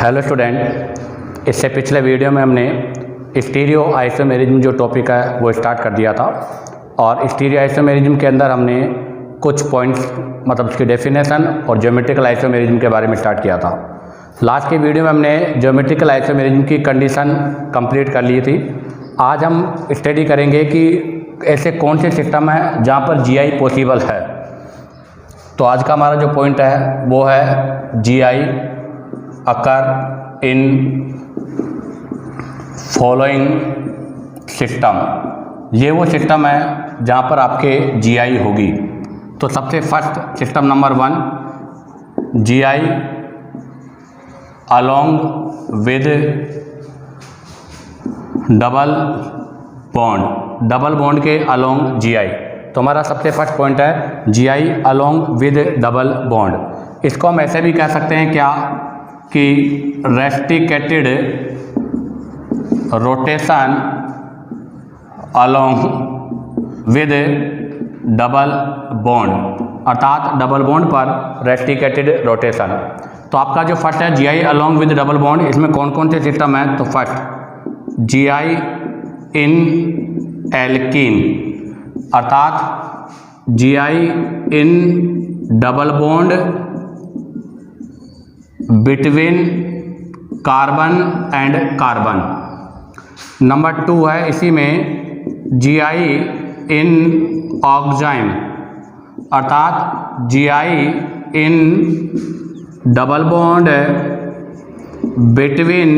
Hello student, इससे पिछले video में हमने स्टीरियो आइसोमेरिज्म जो टॉपिक है वो स्टार्ट कर दिया था और स्टीरियो आइसोमेरिज्म के अंदर हमने कुछ पॉइंट्स मतलब उसकी डेफिनेशन और ज्योमेट्रिकल आइसोमेरिज्म के बारे में स्टार्ट किया था। लास्ट की वीडियो में हमने ज्योमेट्रिकल आइसोमेरिज्म की कंडीशन कंप्लीट कर ली थी। आज हम स्टडी करेंगे कि ऐसे कौन से सिस्टम हैं जहाँ पर जीआई पॉसिबल है। तो आज का हमारा जो पॉइंट है वो है GI occur in following system. ये वो सिस्टम है जहाँ पर आपके जीआई होगी। तो सबसे first system number 1, GI along with double bond के अलोंग जीआई। तो हमारा सबसे फर्स्ट पॉइंट है GI along with double bond. इसको हम ऐसे भी कह सकते हैं क्या कि restricted rotation along with double bond, अर्थात डबल बॉन्ड पर रेस्टिकेटेड रोटेशन। तो आपका जो फर्स्ट है GI along with double bond, इसमें कौन कौन से सिस्टम है? तो फर्स्ट जीआई इन एल्कीन, अर्थात GI in double bond between carbon and carbon. Number 2 है इसी में जीआई इन ऑक्साइम, अर्थात GI in double bond between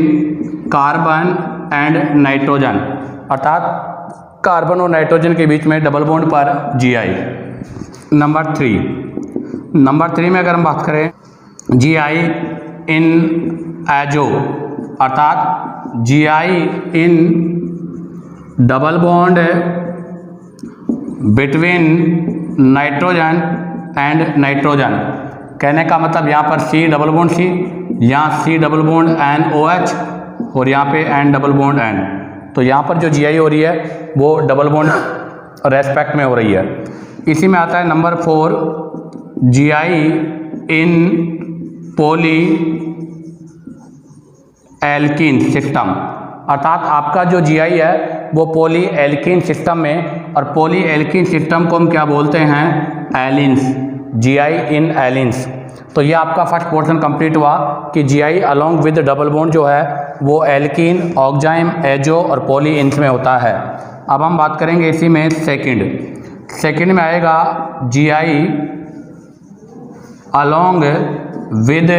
carbon and nitrogen, अर्थात कार्बन और नाइट्रोजन के बीच में डबल बॉन्ड पर जीआई। नंबर 3 में अगर हम बात करें जीआई इन एजो, अर्थात GI in double bond between nitrogen and nitrogen. कहने का मतलब यहाँ पर C डबल बॉन्ड C, यहाँ C डबल बॉन्ड NOH और यहाँ पे N डबल बॉन्ड N। तो यहाँ पर जो जीआई हो रही है वो डबल बॉन्ड रेस्पेक्ट में हो रही है। इसी में आता है नंबर 4, जीआई इन पॉली एल्कीन सिस्टम, अर्थात आपका जो जीआई है वो पॉली एल्कीन सिस्टम में, और पॉली एल्कीन सिस्टम को हम क्या बोलते हैं? एलिन्स, जीआई इन एलिन्स। तो ये आपका फर्स्ट पोर्शन कंप्लीट हुआ कि GI along with double bond जो है वो एल्कीन, ऑक्साइम, एजो और पॉली इन्स में होता है। अब हम बात करेंगे इसी में सेकंड में आएगा जीआई अलोंग विद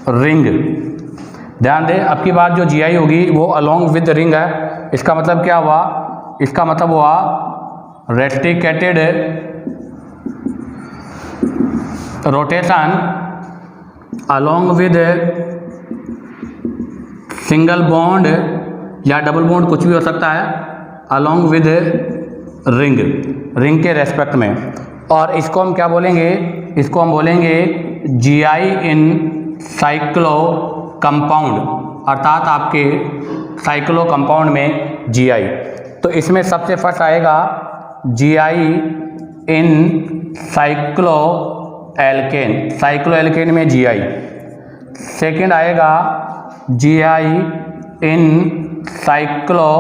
रिंग। ध्यान दें, अब की बात जो जीआई होगी वो अलोंग विद रिंग है। इसका मतलब क्या हुआ? इसका मतलब हुआ restricted rotation along with single bond या डबल बॉन्ड, कुछ भी हो सकता है, अलोंग विद रिंग के रेस्पेक्ट में। और इसको हम क्या बोलेंगे? इसको हम बोलेंगे जीआई इन साइक्लो कंपाउंड, अर्थात आपके साइक्लो कंपाउंड में जीआई। तो इसमें सबसे फर्स्ट आएगा जीआई इन साइक्लो एल्केन में जीआई। सेकंड आएगा जीआई इन साइक्लो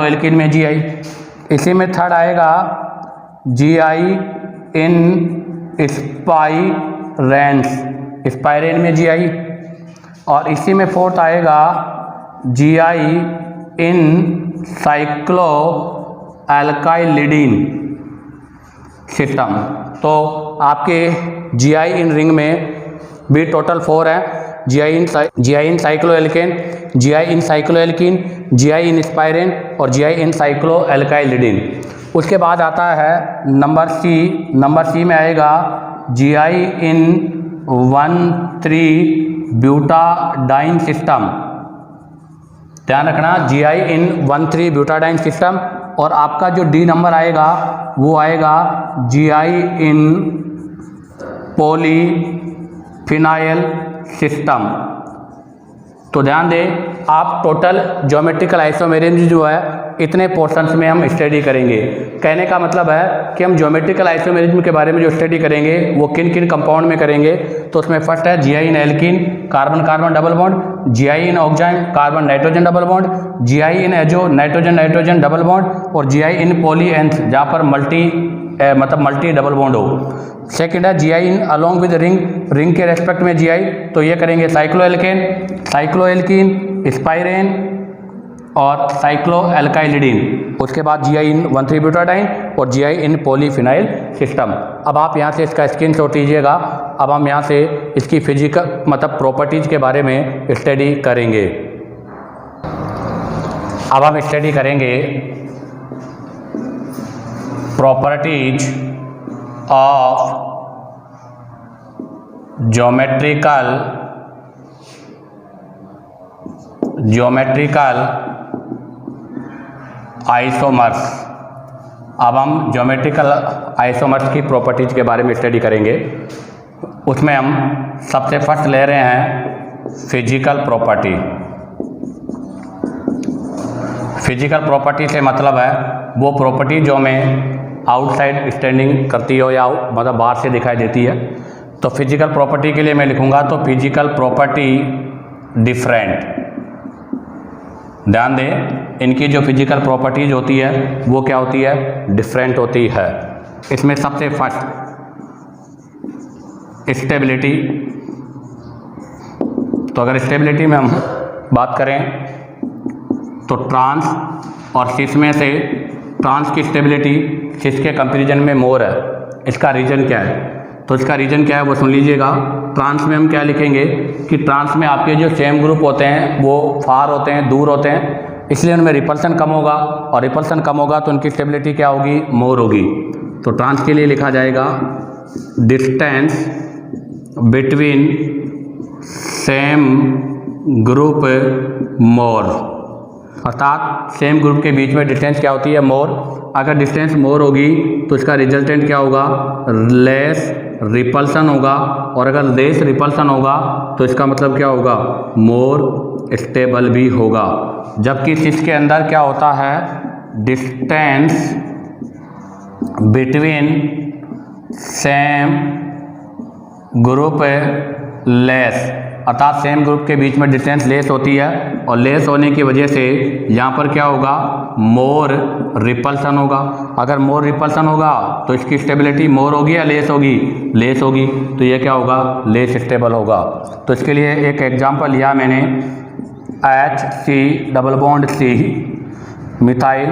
एल्कीन में जीआई। इसी में थर्ड आएगा जीआई इन स्पाइरेन में जीआई। और इसी में फोर्थ आएगा जीआई इन साइक्लो एल्काइलिडीन सिस्टम। तो आपके जीआई इन रिंग में भी टोटल 4 है, जीआई इन साइक्लो एल्केन, जीआई इन साइक्लो एल्कीन, जीआई इन स्पाइरेन और जीआई इन साइक्लो एल्काइलिडीन। उसके बाद आता है नंबर सी में आएगा जीआई इन 1,3 ब्यूटाडाइन सिस्टम। ध्यान रखना, जीआई इन 1,3 ब्यूटाडाइन सिस्टम। और आपका जो डी नंबर आएगा वो आएगा जीआई इन पॉलीफिनाइल सिस्टम, तो ध्यान दें, आप टोटल ज्योमेट्रिकल आइसोमेरिज्म जो है इतने पोर्शंस में हम स्टडी करेंगे। कहने का मतलब है कि हम ज्योमेट्रिकल आइसोमेरिज्म के बारे में जो स्टडी करेंगे वो किन किन कंपाउंड में करेंगे। तो उसमें फर्स्ट है GI in alkene carbon carbon double bond, GI in oxime carbon nitrogen double bond, GI in azo nitrogen nitrogen double bond और GI इन पॉलीएंथ जहाँ पर मल्टी डबल बॉन्ड हो। सेकंड है GI in along with ring के respect में GI, तो ये करेंगे साइक्लोएल्केन, साइक्लोएल्कीन, स्पाइरेन और साइक्लोएल्काइलिडीन। उसके बाद GI इन 1,3-ब्यूटाडाइन और GI इन पॉलीफिनाइल सिस्टम। अब आप यहाँ से इसका स्क्रीनशॉट लीजिएगा। अब हम यहाँ से इसकी फिजिकल प्रॉपर्टीज के बारे में स्टडी करेंगे। अब हम स्टडी करेंगे प्रॉपर्टीज ऑफ ज्योमेट्रिकल आइसोमर्स। अब हम ज्योमेट्रिकल आइसोमर्स की प्रॉपर्टीज के बारे में स्टडी करेंगे। उसमें हम सबसे फर्स्ट ले रहे हैं फिजिकल प्रॉपर्टी। फिजिकल प्रॉपर्टी से मतलब है वो प्रॉपर्टी जो हमें आउटसाइड स्टैंडिंग करती हो या मतलब बाहर से दिखाई देती है। तो फिजिकल प्रॉपर्टी के लिए मैं लिखूंगा तो फिजिकल प्रॉपर्टी डिफरेंट। ध्यान दें, इनकी जो फिजिकल प्रॉपर्टीज होती है वो क्या होती है, डिफरेंट होती है। इसमें सबसे फर्स्ट स्टेबिलिटी। तो अगर स्टेबिलिटी में हम बात करें तो ट्रांस और सिस में से ट्रांस की स्टेबिलिटी सिस के कंपैरिजन में मोर है। इसका रीजन क्या है, तो इसका रीजन क्या है वो सुन लीजिएगा। ट्रांस में हम क्या लिखेंगे कि ट्रांस में आपके जो सेम ग्रुप होते हैं वो फार होते हैं, दूर होते हैं, इसलिए उनमें रिपल्सन कम होगा और रिपल्सन कम होगा तो उनकी स्टेबिलिटी क्या होगी, मोर होगी। तो ट्रांस के लिए लिखा जाएगा डिस्टेंस बिटवीन सेम ग्रुप मोर, अर्थात सेम ग्रुप के बीच में डिस्टेंस क्या होती है, मोर। अगर डिस्टेंस मोर होगी तो इसका रिजल्टेंट क्या होगा, लेस रिपल्सन होगा, और अगर लेस रिपल्सन होगा तो इसका मतलब क्या होगा, मोर स्टेबल भी होगा। जबकि सिस के अंदर क्या होता है, distance between same group less, अर्थात सेम ग्रुप के बीच में डिस्टेंस लेस होती है और लेस होने की वजह से यहाँ पर क्या होगा, मोर रिपल्सन होगा। अगर मोर रिपल्सन होगा तो इसकी स्टेबिलिटी मोर होगी या लेस होगी, लेस होगी, तो ये क्या होगा, लेस स्टेबल होगा। तो इसके लिए एक एग्जांपल लिया मैंने, HC double bond C methyl,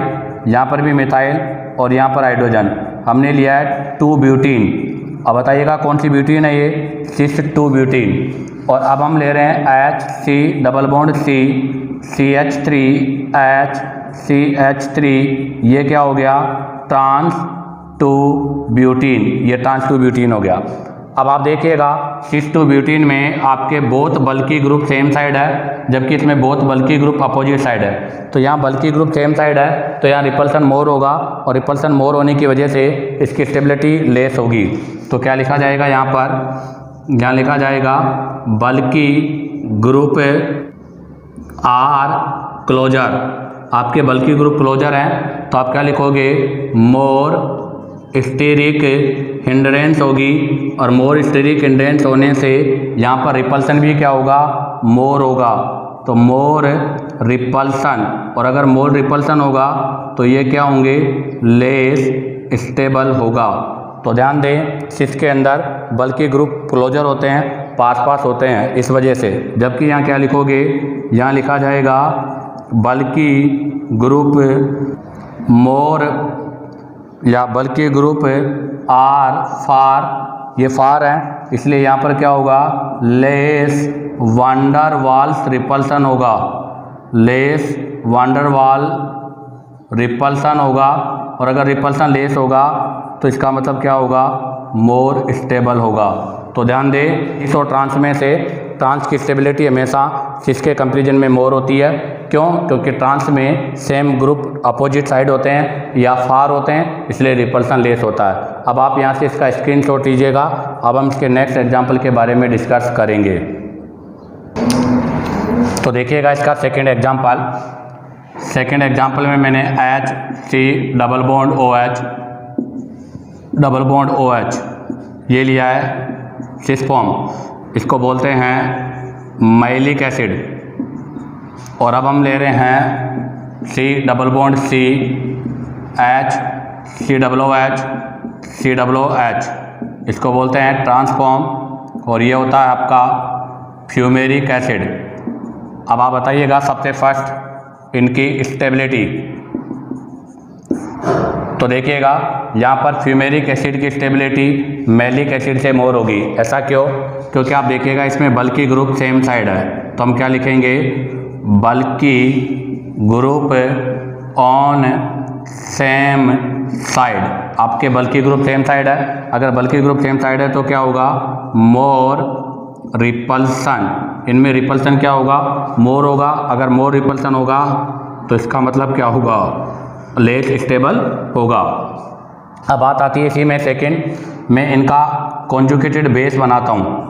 यहाँ पर भी मिथाइल और यहाँ पर हाइड्रोजन, हमने लिया है 2-ब्यूटीन। अब बताइएगा कौन सी ब्यूटीन है ये, सिस 2-ब्यूटीन। और अब हम ले रहे हैं HC double bond C CH3 HCH3, ये क्या हो गया, ट्रांस 2-ब्यूटीन, ये ट्रांस 2-ब्यूटीन हो गया। अब आप देखिएगा सिस 2-ब्यूटीन में आपके बोथ बल्की ग्रुप सेम साइड है, जबकि इसमें बोथ बल्की ग्रुप अपोजिट साइड है। तो यहाँ बल्की ग्रुप सेम साइड है तो यहाँ रिपल्सन मोर होगा, और रिपल्सन मोर होने की वजह से इसकी स्टेबिलिटी लेस होगी। तो क्या लिखा जाएगा यहाँ पर, यहाँ लिखा जाएगा बल्की ग्रुप आर क्लोजर। आपके बल्की ग्रुप क्लोजर हैं तो आप क्या लिखोगे, मोर स्टेरिक हिंड्रेंस होगी, और मोर स्टेरिक हिंड्रेंस होने से यहाँ पर रिपल्सन भी क्या होगा, मोर होगा। तो मोर रिपल्सन, और अगर मोर रिपल्सन होगा तो ये क्या होंगे, लेस स्टेबल होगा। तो ध्यान दें, सिस के अंदर बल्कि ग्रुप क्लोजर होते हैं, पास पास होते हैं, इस वजह से। जबकि यहाँ क्या लिखोगे, यहाँ लिखा जाएगा बल्कि ग्रुप मोर या बल्कि ग्रुप आर फार, ये फार है इसलिए यहाँ पर क्या होगा, लेस वांडर वाल्स रिपल्सन होगा, लेस वांडर वाल रिपल्सन होगा। और अगर रिपल्सन लेस होगा तो इसका मतलब क्या होगा, मोर स्टेबल होगा। तो ध्यान दें, इस और ट्रांस में से ट्रांस की स्टेबिलिटी हमेशा सिस के कंपैरिजन में मोर होती है। क्यों, क्योंकि ट्रांस में सेम ग्रुप अपोजिट साइड होते हैं या फार होते हैं, इसलिए रिपल्सन लेस होता है। अब आप यहाँ से इसका स्क्रीनशॉट लीजिएगा। अब हम इसके नेक्स्ट एग्जाम्पल के बारे में डिस्कस करेंगे। तो देखिएगा इसका सेकेंड एग्जाम्पल में मैंने HC डबल बॉन्ड OH ये लिया है सिस फॉर्म, इसको बोलते हैं मैलिक एसिड। और अब हम ले रहे हैं C double bond C COOH, इसको बोलते हैं ट्रांसफॉर्म, और ये होता है आपका फ्यूमेरिक एसिड। अब आप बताइएगा सबसे फर्स्ट इनकी स्टेबिलिटी। तो देखिएगा यहाँ पर फ्यूमेरिक एसिड की स्टेबिलिटी मैलिक एसिड से मोर होगी। ऐसा क्यों? क्योंकि आप देखिएगा इसमें बल्कि ग्रुप सेम साइड है, तो हम क्या लिखेंगे, बल्कि ग्रुप ऑन सेम साइड। आपके बल्कि ग्रुप सेम साइड है, अगर बल्कि ग्रुप सेम साइड है तो क्या होगा, मोर रिपल्सन। इनमें रिपल्सन क्या होगा, मोर होगा। अगर मोर रिपल्सन होगा तो इसका मतलब क्या होगा, लेस स्टेबल होगा। अब बात आती है इसी में सेकेंड, मैं इनका कॉन्जुगेटेड बेस बनाता हूँ।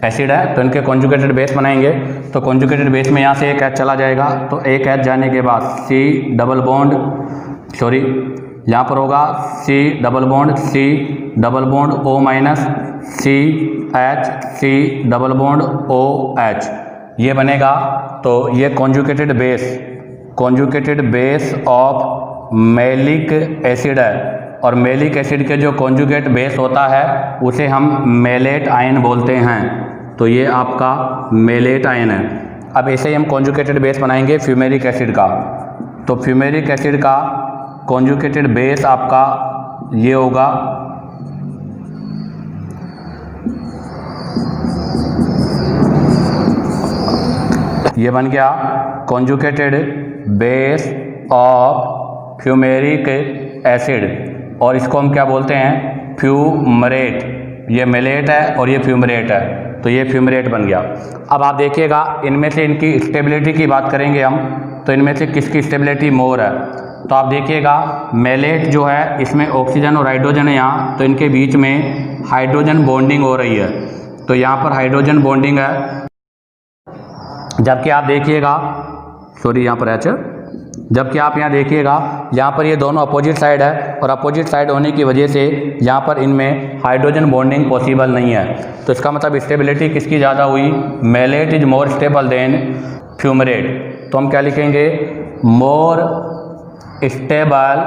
एसिड है तो इनके कॉन्जुगेटेड बेस बनाएंगे, तो कॉन्जुगेटेड बेस में यहाँ से एक H चला जाएगा, तो एक H जाने के बाद यहाँ पर होगा C double bond O minus C double bond OH ये बनेगा। तो ये conjugated base of malic acid है, और मैलिक एसिड के जो कॉन्जुगेट बेस होता है उसे हम मेलेट आयन बोलते हैं। तो ये आपका मेलेट आयन है। अब ऐसे ही हम कॉन्जुगेटेड बेस बनाएंगे फ्यूमेरिक एसिड का। तो फ्यूमेरिक एसिड का कॉन्जुगेटेड बेस आपका ये होगा ये बन गया conjugated base of fumaric acid, और इसको हम क्या बोलते हैं, फ्यूमरेट। ये मेलेट है और ये फ्यूमरेट है, तो ये फ्यूमरेट बन गया। अब आप देखिएगा इनमें से इनकी स्टेबिलिटी की बात करेंगे हम, तो इनमें से किसकी स्टेबिलिटी मोर है। तो आप देखिएगा मेलेट जो है इसमें ऑक्सीजन और हाइड्रोजन है यहाँ, तो इनके बीच में हाइड्रोजन बॉन्डिंग हो रही है, तो यहाँ पर हाइड्रोजन बॉन्डिंग है। जबकि आप देखिएगा यहाँ पर H, जबकि आप यहाँ देखिएगा यहाँ पर ये दोनों अपोजिट साइड है, और अपोजिट साइड होने की वजह से यहाँ पर इनमें हाइड्रोजन बॉन्डिंग पॉसिबल नहीं है। तो इसका मतलब स्टेबिलिटी किसकी ज़्यादा हुई, malate is more stable than fumarate. तो हम क्या लिखेंगे, more stable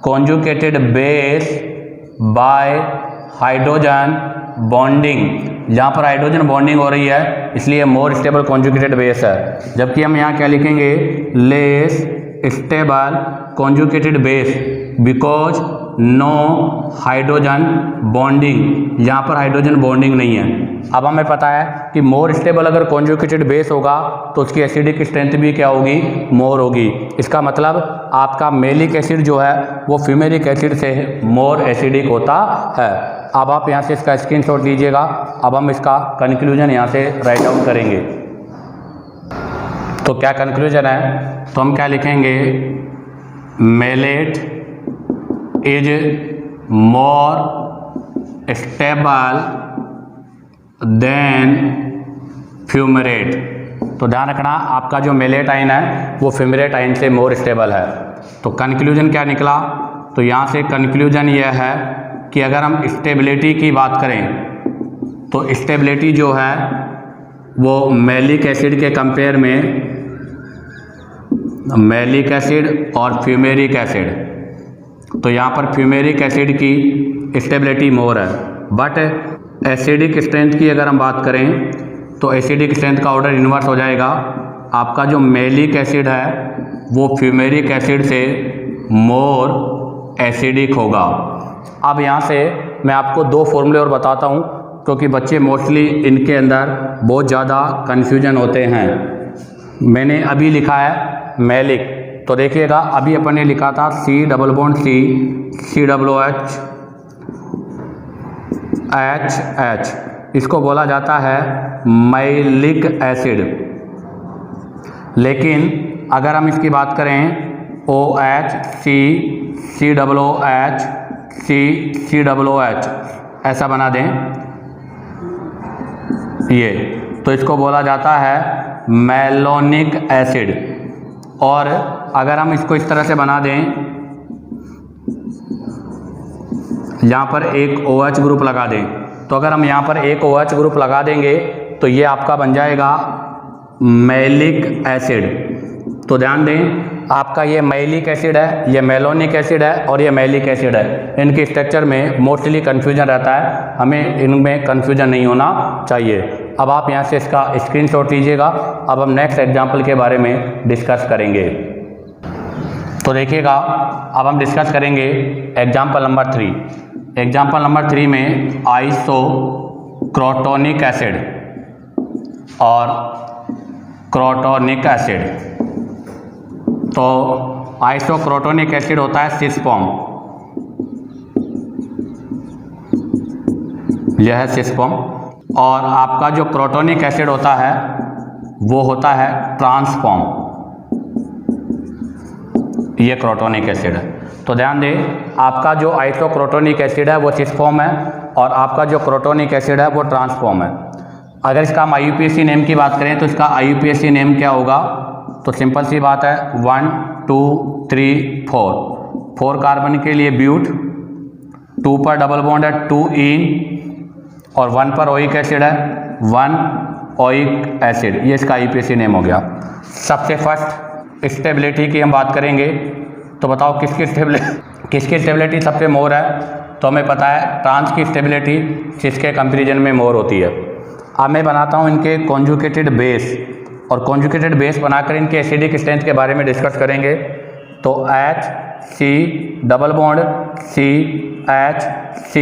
conjugated base by hydrogen bonding. यहाँ पर हाइड्रोजन बॉन्डिंग हो रही है इसलिए मोर स्टेबल कॉन्जुगेटेड बेस है। जबकि हम यहाँ क्या लिखेंगे, less stable conjugated base because no hydrogen bonding. यहाँ पर हाइड्रोजन बॉन्डिंग नहीं है। अब हमें पता है कि मोर स्टेबल अगर कॉन्जुगेटेड बेस होगा तो उसकी एसिडिक स्ट्रेंथ भी क्या होगी, मोर होगी। इसका मतलब आपका मेलिक एसिड जो है वो फ्यूमेरिक एसिड से मोर एसिडिक होता है। अब आप यहाँ से इसका स्क्रीनशॉट लीजिएगा। अब हम इसका कंक्लूजन यहाँ से राइट डाउन करेंगे। तो क्या कंक्लूजन है, तो हम क्या लिखेंगे, malate is more stable than fumarate. तो ध्यान रखना आपका जो मेलेट आयन है वो फ्यूमरेट आयन से मोर स्टेबल है। तो कंक्लूजन क्या निकला, तो यहाँ से कंक्लूजन यह है कि अगर हम स्टेबिलिटी की बात करें तो स्टेबिलिटी जो है वो मैलिक एसिड के कंपेयर में, मैलिक एसिड और फ्यूमेरिक एसिड, तो यहाँ पर फ्यूमेरिक एसिड की स्टेबिलिटी मोर है। बट एसिडिक स्ट्रेंथ की अगर हम बात करें तो एसिडिक स्ट्रेंथ का ऑर्डर इन्वर्स हो जाएगा। आपका जो मैलिक एसिड है वो फ्यूमेरिक एसिड से मोर एसिडिक होगा। अब यहाँ से मैं आपको दो फॉर्मूले और बताता हूँ क्योंकि बच्चे मोस्टली इनके अंदर बहुत ज़्यादा कन्फ्यूजन होते हैं। मैंने अभी लिखा है मैलिक, तो देखिएगा अभी अपन ने लिखा था C double bond COOH H, इसको बोला जाता है मैलिक एसिड। लेकिन अगर हम इसकी बात करें OH COOH ऐसा बना दें ये, तो इसको बोला जाता है मेलोनिक एसिड। और अगर हम इसको इस तरह से बना दें, यहाँ पर एक OH ग्रुप लगा दें, तो अगर हम यहाँ पर एक OH ग्रुप लगा देंगे तो ये आपका बन जाएगा मैलिक एसिड। तो ध्यान दें, आपका ये मैलिक एसिड है, ये मेलोनिक एसिड है और ये मैलिक एसिड है। इनके स्ट्रक्चर में मोस्टली कन्फ्यूजन रहता है, हमें इनमें कन्फ्यूजन नहीं होना चाहिए। अब आप यहाँ से इसका स्क्रीनशॉट लीजिएगा। अब हम नेक्स्ट एग्जाम्पल के बारे में डिस्कस करेंगे। तो देखिएगा, अब हम डिस्कस करेंगे एग्जाम्पल नंबर 3। एग्जाम्पल नंबर 3 में आइसोक्रोटोनिक एसिड और क्रोटोनिक एसिड। तो आइसोक्रोटोनिक एसिड होता है सिस फॉर्म, यह है सिस फॉर्म, और आपका जो क्रोटोनिक एसिड होता है वो होता है ट्रांसफॉर्म, ये क्रोटोनिक एसिड है। तो ध्यान दें, आपका जो आइसोक्रोटोनिक एसिड है वो सिस फॉर्म है और आपका जो क्रोटोनिक एसिड है वो ट्रांसफॉर्म है। अगर इसका हम IUPAC नेम की बात करें तो इसका IUPAC नेम क्या होगा? तो सिंपल सी बात है, 1 2 3 4 कार्बन के लिए ब्यूट, 2 पर डबल बॉन्ड है 2 इन, और 1 पर ओइक एसिड है 1 ओइक एसिड। ये इसका IUPAC नेम हो गया। सबसे फर्स्ट स्टेबिलिटी की हम बात करेंगे, तो बताओ किसकी स्टेबिलिटी सबसे मोर है? तो हमें पता है ट्रांस की स्टेबिलिटी सिस के कंपैरिजन में मोर होती है। अब मैं बनाता हूँ इनके कॉन्जुगेटेड बेस, और कॉन्जुगेटेड बेस बनाकर इनके एसिडिक स्ट्रेंथ के बारे में डिस्कस करेंगे। तो HC double bond CH C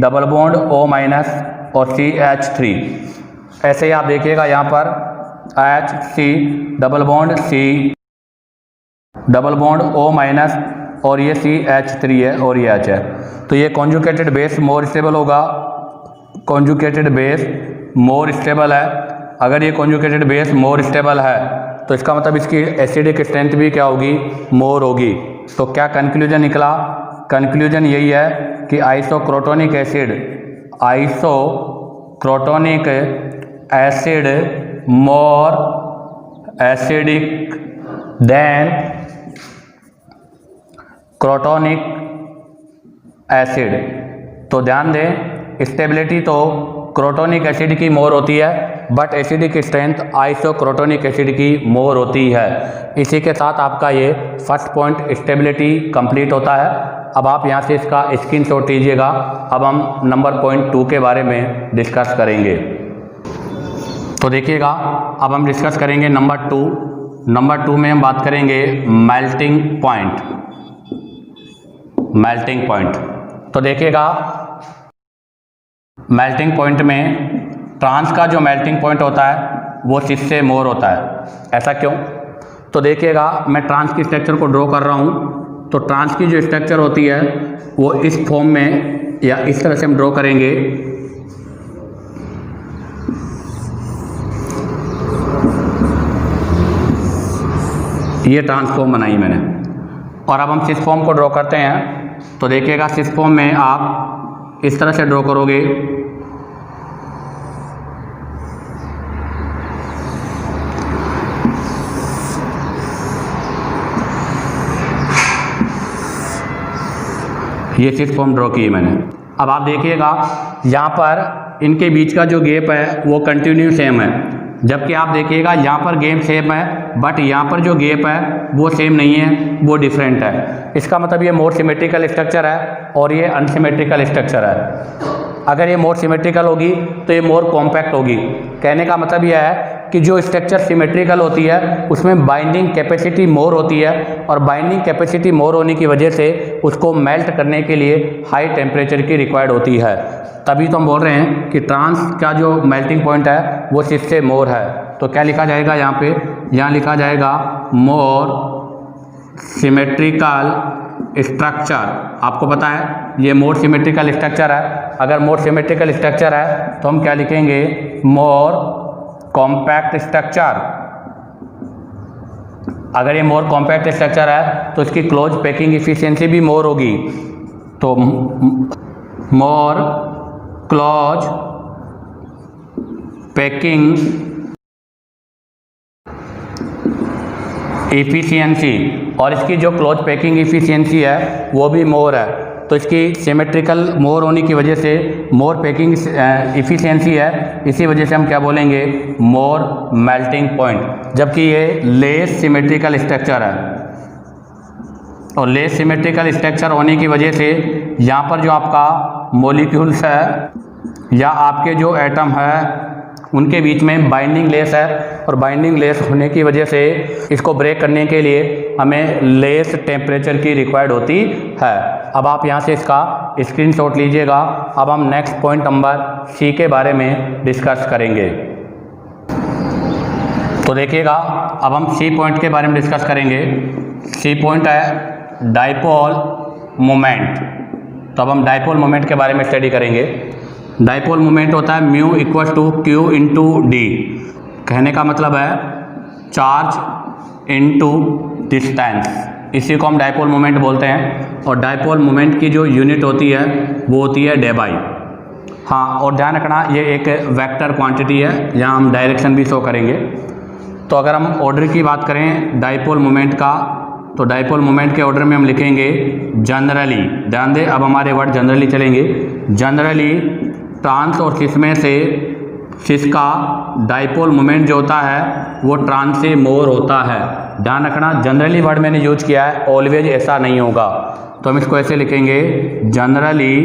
double bond O minus और CH3। ऐसे ही आप देखिएगा यहाँ पर HC double bond C double bond O minus और ये CH3 है और ये H है। तो ये कॉन्जुगेटेड बेस मोर स्टेबल होगा, कॉन्जुगेटेड बेस मोर स्टेबल है। अगर ये कॉन्जुगेटेड बेस मोर स्टेबल है तो इसका मतलब इसकी एसिडिक स्ट्रेंथ भी क्या होगी? मोर होगी। तो क्या कंक्लूजन निकला? कंक्लूजन यही है कि isocrotonic acid more acidic than crotonic acid. तो ध्यान दें, स्टेबिलिटी तो क्रोटोनिक एसिड की मोर होती है, बट एसिडिक स्ट्रेंथ आइसोक्रोटोनिक एसिड की मोर होती है। इसी के साथ आपका ये फर्स्ट पॉइंट स्टेबिलिटी कंप्लीट होता है। अब आप यहाँ से इसका स्क्रीनशॉट लीजिएगा। अब हम नंबर पॉइंट 2 के बारे में डिस्कस करेंगे। तो देखिएगा, अब हम डिस्कस करेंगे नंबर 2। नंबर 2 में हम बात करेंगे मेल्टिंग पॉइंट। मेल्टिंग पॉइंट, तो देखिएगा मेल्टिंग पॉइंट में ट्रांस का जो मेल्टिंग पॉइंट होता है वो सिस से मोर होता है। ऐसा क्यों? तो देखिएगा, मैं ट्रांस की स्ट्रक्चर को ड्रॉ कर रहा हूँ। तो ट्रांस की जो स्ट्रक्चर होती है वो इस फॉर्म में या इस तरह से हम ड्रॉ करेंगे। ये ट्रांसफॉर्म बनाई मैंने, और अब हम सिस फॉर्म को ड्रॉ करते हैं। तो देखिएगा, सिस फॉर्म में आप इस तरह से ड्रॉ करोगे। ये सिस फॉर्म ड्रॉ की है मैंने। अब आप देखिएगा, यहाँ पर इनके बीच का जो गैप है वो कंटिन्यू सेम है, जबकि आप देखिएगा यहाँ पर गैप सेम है, बट यहाँ पर जो गैप है वो सेम नहीं है, वो डिफरेंट है। इसका मतलब ये मोर सिमेट्रिकल स्ट्रक्चर है और ये अनसिमेट्रिकल स्ट्रक्चर है। अगर ये मोर सिमेट्रिकल होगी तो ये मोर कॉम्पैक्ट होगी। कहने का मतलब यह है कि जो स्ट्रक्चर सिमेट्रिकल होती है उसमें बाइंडिंग कैपेसिटी मोर होती है, और बाइंडिंग कैपेसिटी मोर होने की वजह से उसको मेल्ट करने के लिए हाई टेम्परेचर की रिक्वायर्ड होती है। तभी तो हम बोल रहे हैं कि ट्रांस का जो मेल्टिंग पॉइंट है वो सिस से मोर है। तो क्या लिखा जाएगा यहाँ पे? यहाँ लिखा जाएगा मोर सिमेट्रिकल स्ट्रक्चर। आपको पता है ये मोर सिमेट्रिकल स्ट्रक्चर है। अगर मोर सिमेट्रिकल स्ट्रक्चर है तो हम क्या लिखेंगे? मोर कॉम्पैक्ट स्ट्रक्चर। अगर ये मोर कॉम्पैक्ट स्ट्रक्चर है तो इसकी क्लोज पैकिंग इफिशिएंसी भी मोर होगी। तो मोर क्लोज पैकिंग इफ़िशियंसी, और इसकी जो क्लोज पैकिंग इफ़िशियंसी है वो भी मोर है। तो इसकी सिमेट्रिकल मोर होने की वजह से मोर पैकिंग इफ़िशियंसी है, इसी वजह से हम क्या बोलेंगे, मोर मेल्टिंग पॉइंट। जबकि ये लेस सिमेट्रिकल स्ट्रक्चर है, और लेस सिमेट्रिकल स्ट्रक्चर होने की वजह से यहाँ पर जो आपका मॉलिक्यूल्स है या आपके जो एटम है उनके बीच में बाइंडिंग लेस है, और बाइंडिंग लेस होने की वजह से इसको ब्रेक करने के लिए हमें लेस टेम्परेचर की रिक्वायर्ड होती है। अब आप यहाँ से इसका स्क्रीनशॉट लीजिएगा। अब हम नेक्स्ट पॉइंट नंबर सी के बारे में डिस्कस करेंगे। तो देखिएगा, अब हम सी पॉइंट के बारे में डिस्कस करेंगे। सी पॉइंट है डाइपोल मोमेंट। तो अब हम डाइपोल मोमेंट के बारे में स्टडी करेंगे। डाइपोल मोमेंट होता है mu equal to Q into D. कहने का मतलब है चार्ज इंटू डिस्टेंस, इसी को हम डाइपोल मोमेंट बोलते हैं। और डाइपोल मोमेंट की जो यूनिट होती है वो होती है डेबाई। हाँ, और ध्यान रखना ये एक वेक्टर क्वांटिटी है, यहाँ हम डायरेक्शन भी शो करेंगे। तो अगर हम ऑर्डर की बात करें डाइपोल मोमेंट का, तो डाइपोल मोमेंट के ऑर्डर में हम लिखेंगे जनरली। ध्यान दें, अब हमारे वर्ड जनरली चलेंगे। जनरली ट्रांस और सिस में से सिस का डाइपोल मोमेंट जो होता है वो ट्रांस से मोर होता है। ध्यान रखना, जनरली वर्ड मैंने यूज किया है, ऑलवेज ऐसा नहीं होगा। तो हम इसको ऐसे लिखेंगे, generally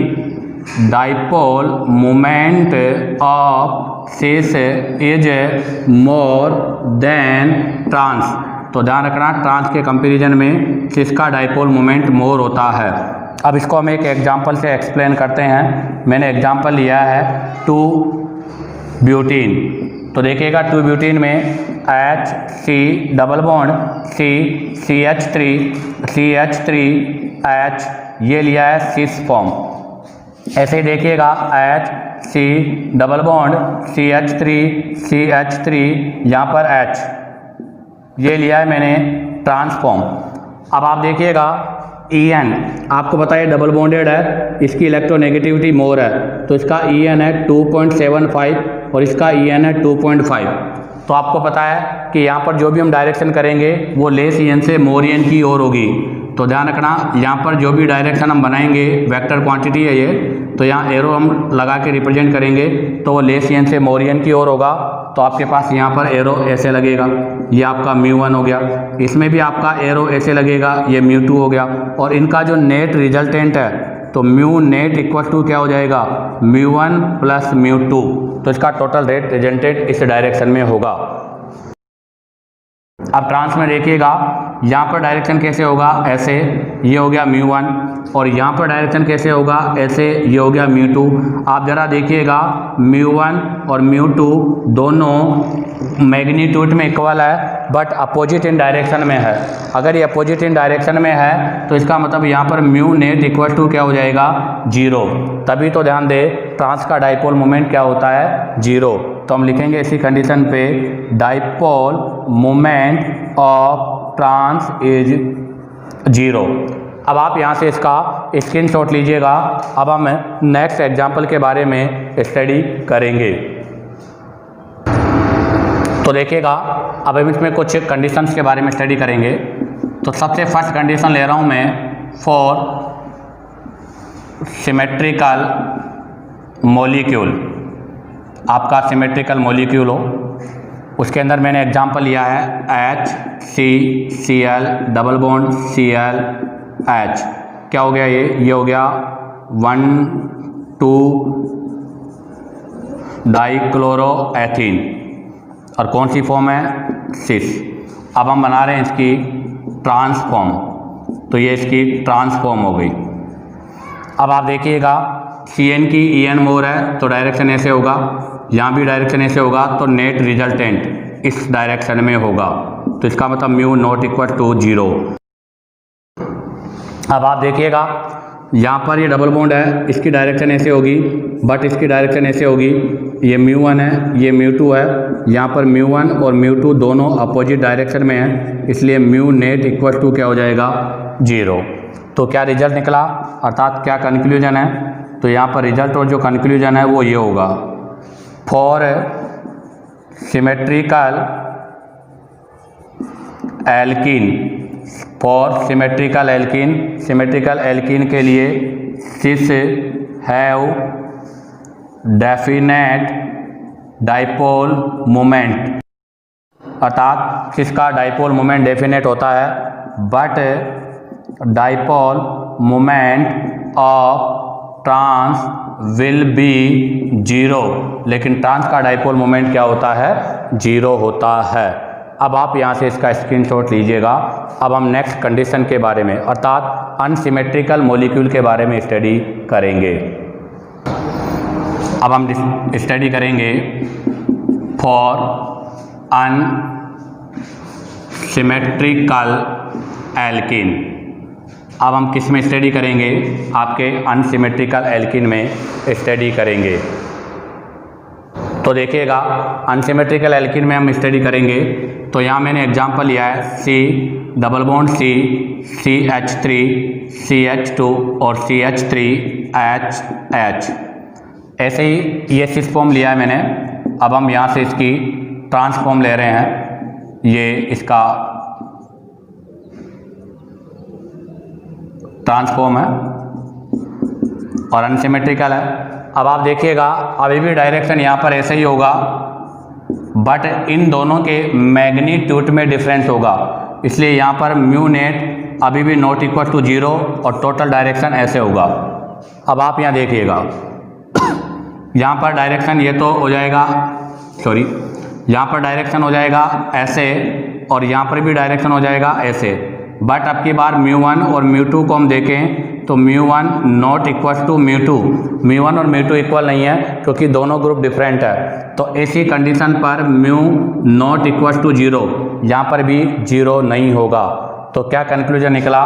dipole moment of cis is more than trans. तो ध्यान रखना, ट्रांस के कंपैरिजन में सिस का डाइपोल मोमेंट मोर होता है। अब इसको हम एक एग्जांपल से एक्सप्लेन करते हैं। मैंने एग्जांपल लिया है 2 ब्यूटीन। तो देखिएगा 2 ब्यूटीन में H C double bond C CH3 H, ये लिया है सिस फॉर्म। ऐसे ही देखिएगा H C double bond CH3 यहाँ पर H, ये लिया है मैंने ट्रांसफॉर्म। अब आप देखिएगा En, आपको पता है डबल बॉन्डेड है, इसकी इलेक्ट्रोनेगेटिविटी मोर है, तो इसका En है 2.75 और इसका En है 2.5। तो आपको पता है कि यहाँ पर जो भी हम डायरेक्शन करेंगे वो लेस En से मोर En की ओर होगी। तो ध्यान रखना, यहाँ पर जो भी डायरेक्शन हम बनाएंगे, वेक्टर क्वांटिटी है ये, तो यहाँ एरो हम लगा के रिप्रेजेंट करेंगे तो वो लेस En से मोर En की ओर होगा। तो आपके पास यहाँ पर एरो ऐसे लगेगा, ये आपका μ1 हो गया। इसमें भी आपका एरो ऐसे लगेगा, ये μ2 हो गया। और इनका जो नेट रिजल्टेंट है तो म्यू नेट इक्वल टू क्या हो जाएगा, μ1 प्लस μ2। तो इसका टोटल रेट रिजल्टेंट इस डायरेक्शन में होगा। अब ट्रांस में देखिएगा, यहाँ पर डायरेक्शन कैसे होगा, ऐसे, ये हो गया μ1, और यहाँ पर डायरेक्शन कैसे होगा, ऐसे, ये हो गया μ2। आप ज़रा देखिएगा μ1 और μ2 दोनों मैग्नीट्यूड में इक्वल है बट अपोजिट इन डायरेक्शन में है। अगर ये अपोजिट इन डायरेक्शन में है तो इसका मतलब यहाँ पर म्यू नेट इक्वल टू क्या हो जाएगा, 0। तभी तो ध्यान दे, ट्रांस का डाइपोल मोमेंट क्या होता है, 0। तो हम लिखेंगे इसी कंडीशन पे dipole moment of trans is 0। अब आप यहाँ से इसका स्क्रीनशॉट लीजिएगा। अब हम नेक्स्ट एग्जांपल के बारे में स्टडी करेंगे। तो देखिएगा, अब हम इसमें कुछ कंडीशंस के बारे में स्टडी करेंगे। तो सबसे फर्स्ट कंडीशन ले रहा हूँ मैं, फॉर सिमेट्रिकल मॉलिक्यूल। आपका सिमेट्रिकल मॉलिक्यूल हो, उसके अंदर मैंने एग्जांपल लिया है HCCl double bond Cl H। क्या हो गया ये हो गया 1,2 डाइक्लोरोएथीन, और कौन सी फॉर्म है, सिस। अब हम बना रहे हैं इसकी ट्रांसफॉर्म, तो ये इसकी ट्रांसफॉर्म हो गई। अब आप देखिएगा Cn की En मोर है तो डायरेक्शन ऐसे होगा, यहाँ भी डायरेक्शन ऐसे होगा, तो नेट रिजल्टेंट इस डायरेक्शन में होगा। तो इसका मतलब म्यू नॉट इक्वल टू 0। अब आप देखिएगा यहाँ पर ये डबल बॉन्ड है, इसकी डायरेक्शन ऐसे होगी बट इसकी डायरेक्शन ऐसे होगी। ये μ1 है, ये μ2 है, यहाँ पर μ1 और μ2 दोनों अपोजिट डायरेक्शन में है, इसलिए म्यू नेट इक्वल टू क्या हो जाएगा, 0। तो क्या रिजल्ट निकला, अर्थात क्या कंक्लूजन है, तो यहाँ पर रिजल्ट और जो कंक्लूजन है वो ये होगा, for symmetrical alkene, for symmetrical alkene, symmetrical alkene के लिए cis have definite dipole moment, अर्थात सिस का डाइपोल मोमेंट डेफिनेट होता है, but dipole moment of trans will be zero, लेकिन ट्रांस का डाइपोल मोमेंट क्या होता है, जीरो होता है। अब आप यहाँ से इसका स्क्रीनशॉट लीजिएगा। अब हम नेक्स्ट कंडीशन के बारे में अर्थात अनसिमेट्रिकल मॉलिक्यूल के बारे में स्टडी करेंगे। अब हम स्टडी करेंगे फॉर अनसिमेट्रिकल एल्कीन। अब हम किस में स्टडी करेंगे, आपके अनसिमेट्रिकल एल्कीन में स्टडी करेंगे। तो देखिएगा अनसिमेट्रिकल एल्कीन में हम स्टडी करेंगे। तो यहाँ मैंने एग्जांपल लिया है C double bond C, CH3, CH2 और CH3HH। ऐसे ही ये सिस फॉर्म लिया है मैंने। अब हम यहाँ से इसकी ट्रांसफॉर्म ले रहे हैं। ये इसका ट्रांसफॉर्म है और अनसिमेट्रिकल है। अब आप देखिएगा अभी भी डायरेक्शन यहाँ पर ऐसे ही होगा, बट इन दोनों के मैग्नीट्यूड में डिफरेंस होगा, इसलिए यहाँ पर म्यू नेट अभी भी नॉट इक्वल टू जीरो और टोटल डायरेक्शन ऐसे होगा। अब आप यहाँ देखिएगा यहाँ पर डायरेक्शन ये तो हो जाएगा, सॉरी यहाँ पर डायरेक्शन हो जाएगा ऐसे और यहाँ पर भी डायरेक्शन हो जाएगा ऐसे, बट अब की बार μ1 और μ2 को हम देखें तो μ1 नॉट इक्वल टू μ2, μ1 और μ2 इक्वल नहीं है क्योंकि दोनों ग्रुप डिफरेंट है। तो ऐसी कंडीशन पर mu not equal to zero, यहाँ पर भी जीरो नहीं होगा। तो क्या कंक्लूजन निकला,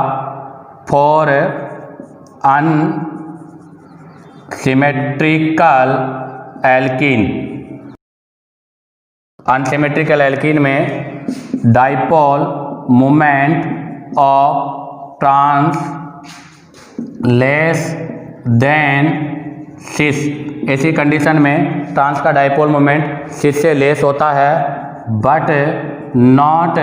for unsymmetrical alkene, unsymmetrical alkene में dipole moment of trans less than cis, ऐसी कंडीशन में ट्रांस का डाइपोल मोमेंट सिस से लेस होता है, बट नॉट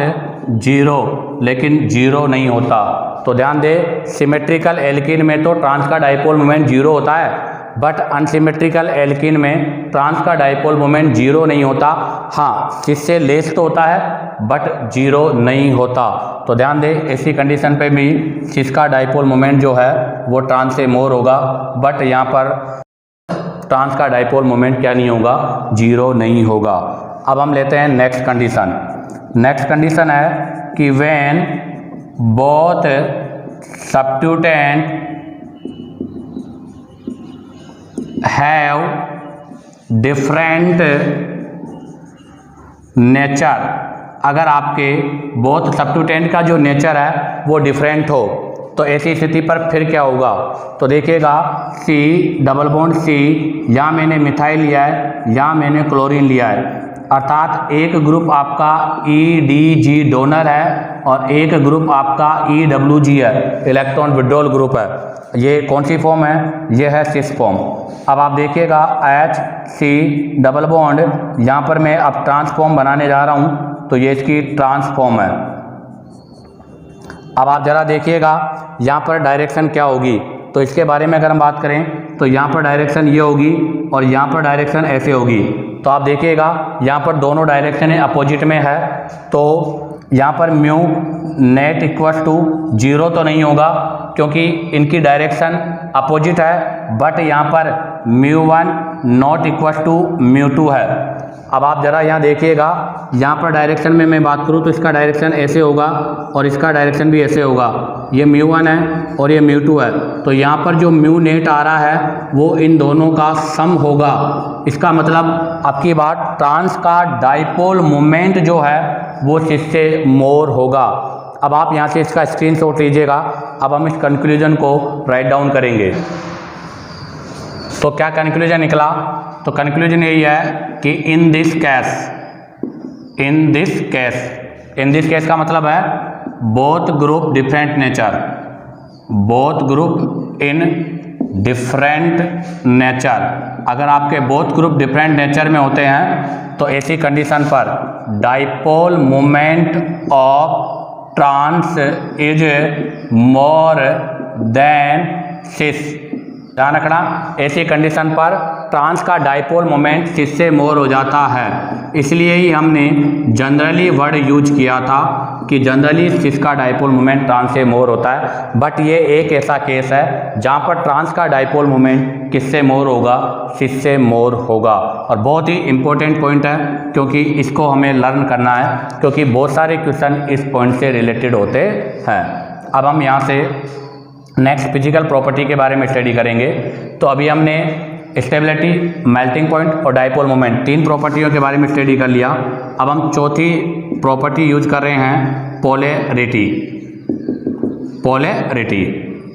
जीरो, लेकिन जीरो नहीं होता। तो ध्यान दे, सिमेट्रिकल एल्कीन में तो ट्रांस का डाइपोल मोमेंट जीरो होता है, बट अनसिमेट्रिकल एल्कीन में ट्रांस का डाइपोल मोमेंट जीरो नहीं होता। हाँ, सिस से लेस तो होता है बट जीरो नहीं होता। तो ध्यान दे, ऐसी कंडीशन पे भी सिस का डाइपोल मोमेंट जो है वो ट्रांस से मोर होगा, बट यहाँ पर ट्रांस का डाइपोल मोमेंट क्या नहीं होगा, जीरो नहीं होगा। अब हम लेते हैं नेक्स्ट कंडीशन। नेक्स्ट कंडीशन है कि when both substituent have different nature, अगर आपके बोथ सब्स्टिट्यूएंट का जो नेचर है वो डिफरेंट हो तो ऐसी स्थिति पर फिर क्या होगा। तो देखिएगा C डबल बॉन्ड C, यहाँ मैंने मिथाइल लिया है, यहाँ मैंने क्लोरीन लिया है, अर्थात एक ग्रुप आपका EDG डोनर है और एक ग्रुप आपका EWG है, इलेक्ट्रॉन विड्रॉल ग्रुप है। ये कौन सी फॉर्म है, ये है सिस फॉर्म। अब आप देखिएगा HC डबल बॉन्ड, यहाँ पर मैं अब ट्रांसफॉर्म बनाने जा रहा हूँ, तो ये इसकी ट्रांसफॉर्म है। अब आप ज़रा देखिएगा यहाँ पर डायरेक्शन क्या होगी, तो इसके बारे में अगर हम बात करें तो यहाँ पर डायरेक्शन ये होगी और यहाँ पर डायरेक्शन ऐसे होगी। तो आप देखिएगा यहाँ पर दोनों डायरेक्शन अपोजिट में है, तो यहाँ पर mu net equal to zero तो नहीं होगा क्योंकि इनकी डायरेक्शन अपोजिट है, बट यहाँ पर μ1 नॉट इक्वल टू μ2 है। अब आप ज़रा यहाँ देखिएगा, यहाँ पर डायरेक्शन में मैं बात करूँ तो इसका डायरेक्शन ऐसे होगा और इसका डायरेक्शन भी ऐसे होगा। ये μ1 है और ये μ2 है, तो यहाँ पर जो म्यू नेट आ रहा है वो इन दोनों का सम होगा। इसका मतलब आपकी बात ट्रांस का डाइपोल मोमेंट जो है वो इससे मोर होगा। अब आप यहाँ से इसका स्क्रीनशॉट लीजिएगा। अब हम इस कंक्लूजन को राइट डाउन करेंगे। तो क्या कंक्लूजन निकला, तो कंक्लूजन यही है कि इन दिस केस का मतलब है both group different nature, both group in different nature. अगर आपके बोथ ग्रुप डिफरेंट नेचर में होते हैं तो ऐसी कंडीशन पर dipole moment of trans is more than cis. ध्यान रखना, ऐसी कंडीशन पर ट्रांस का डाइपोल मोमेंट सिस से मोर हो जाता है। इसलिए ही हमने जनरली वर्ड यूज किया था कि जनरली सिस का डाइपोल मोमेंट ट्रांस से मोर होता है। बट ये एक ऐसा केस है जहाँ पर ट्रांस का डाइपोल मोमेंट किससे मोर होगा, सिस से मोर होगा। और बहुत ही इंपॉर्टेंट पॉइंट है क्योंकि इसको हमें लर्न करना है, क्योंकि बहुत सारे क्वेश्चन इस पॉइंट से रिलेटेड होते हैं। अब हम यहाँ से नेक्स्ट फिजिकल प्रॉपर्टी के बारे में स्टडी करेंगे। तो अभी हमने स्टेबिलिटी, मेल्टिंग पॉइंट और डाइपोल मोमेंट, तीन प्रॉपर्टियों के बारे में स्टडी कर लिया। अब हम चौथी प्रॉपर्टी यूज कर रहे हैं, पोलैरिटी। पोलैरिटी,